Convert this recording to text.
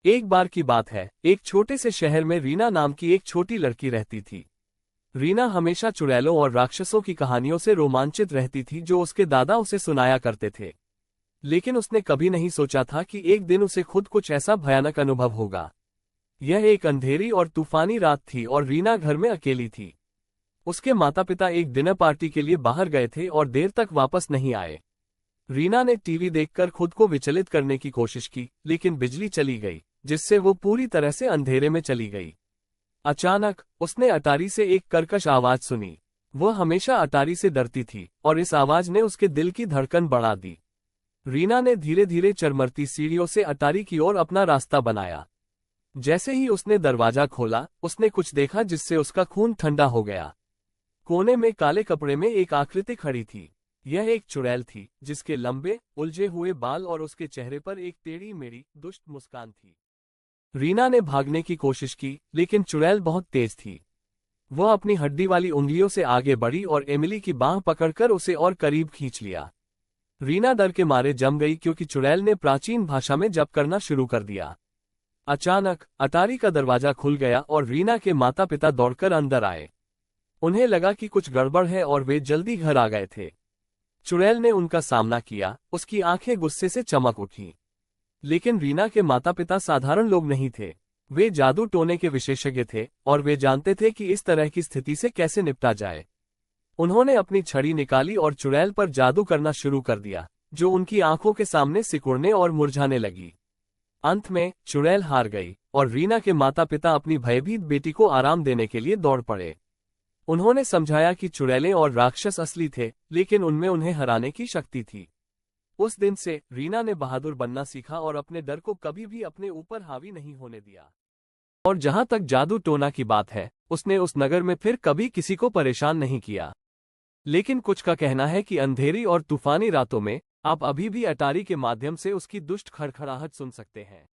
एक बार की बात है, एक छोटे से शहर में रीना नाम की एक छोटी लड़की रहती थी। रीना हमेशा चुड़ैलों और राक्षसों की कहानियों से रोमांचित रहती थी जो उसके दादा उसे सुनाया करते थे। लेकिन उसने कभी नहीं सोचा था कि एक दिन उसे खुद कुछ ऐसा भयानक अनुभव होगा। यह एक अंधेरी और तूफानी रात थी और रीना घर में अकेली थी। उसके माता पिता एक डिनर पार्टी के लिए बाहर गए थे और देर तक वापस नहीं आए। रीना ने टीवी देखकर खुद को विचलित करने की कोशिश की, लेकिन बिजली चली गई, जिससे वो पूरी तरह से अंधेरे में चली गई। अचानक उसने अटारी से एक कर्कश आवाज सुनी। वह हमेशा अटारी से डरती थी और इस आवाज ने उसके दिल की धड़कन बढ़ा दी। रीना ने धीरे धीरे चरमरती सीढ़ियों से अटारी की ओर अपना रास्ता बनाया। जैसे ही उसने दरवाजा खोला, उसने कुछ देखा जिससे उसका खून ठंडा हो गया। कोने में काले कपड़े में एक आकृति खड़ी थी। यह एक चुड़ैल थी, जिसके लंबे उलझे हुए बाल और उसके चेहरे पर एक टेढ़ी मेढ़ी दुष्ट मुस्कान थी। रीना ने भागने की कोशिश की, लेकिन चुड़ैल बहुत तेज थी। वह अपनी हड्डी वाली उंगलियों से आगे बढ़ी और एमिली की बांह पकड़कर उसे और करीब खींच लिया। रीना डर के मारे जम गई क्योंकि चुड़ैल ने प्राचीन भाषा में जप करना शुरू कर दिया। अचानक अटारी का दरवाजा खुल गया और रीना के माता पिता दौड़कर अंदर आए। उन्हें लगा कि कुछ गड़बड़ है और वे जल्दी घर आ गए थे। चुड़ैल ने उनका सामना किया, उसकी आंखें गुस्से से चमक उठी। लेकिन रीना के माता पिता साधारण लोग नहीं थे। वे जादू टोने के विशेषज्ञ थे और वे जानते थे कि इस तरह की स्थिति से कैसे निपटा जाए। उन्होंने अपनी छड़ी निकाली और चुड़ैल पर जादू करना शुरू कर दिया, जो उनकी आंखों के सामने सिकुड़ने और मुरझाने लगी। अंत में चुड़ैल हार गई और रीना के माता पिता अपनी भयभीत बेटी को आराम देने के लिए दौड़ पड़े। उन्होंने समझाया कि चुड़ैलें और राक्षस असली थे, लेकिन उनमें उन्हें हराने की शक्ति थी। उस दिन से रीना ने बहादुर बनना सीखा और अपने डर को कभी भी अपने ऊपर हावी नहीं होने दिया। और जहां तक जादू टोना की बात है, उसने उस नगर में फिर कभी किसी को परेशान नहीं किया। लेकिन कुछ का कहना है कि अंधेरी और तूफानी रातों में आप अभी भी अटारी के माध्यम से उसकी दुष्ट खड़खड़ाहट सुन सकते हैं।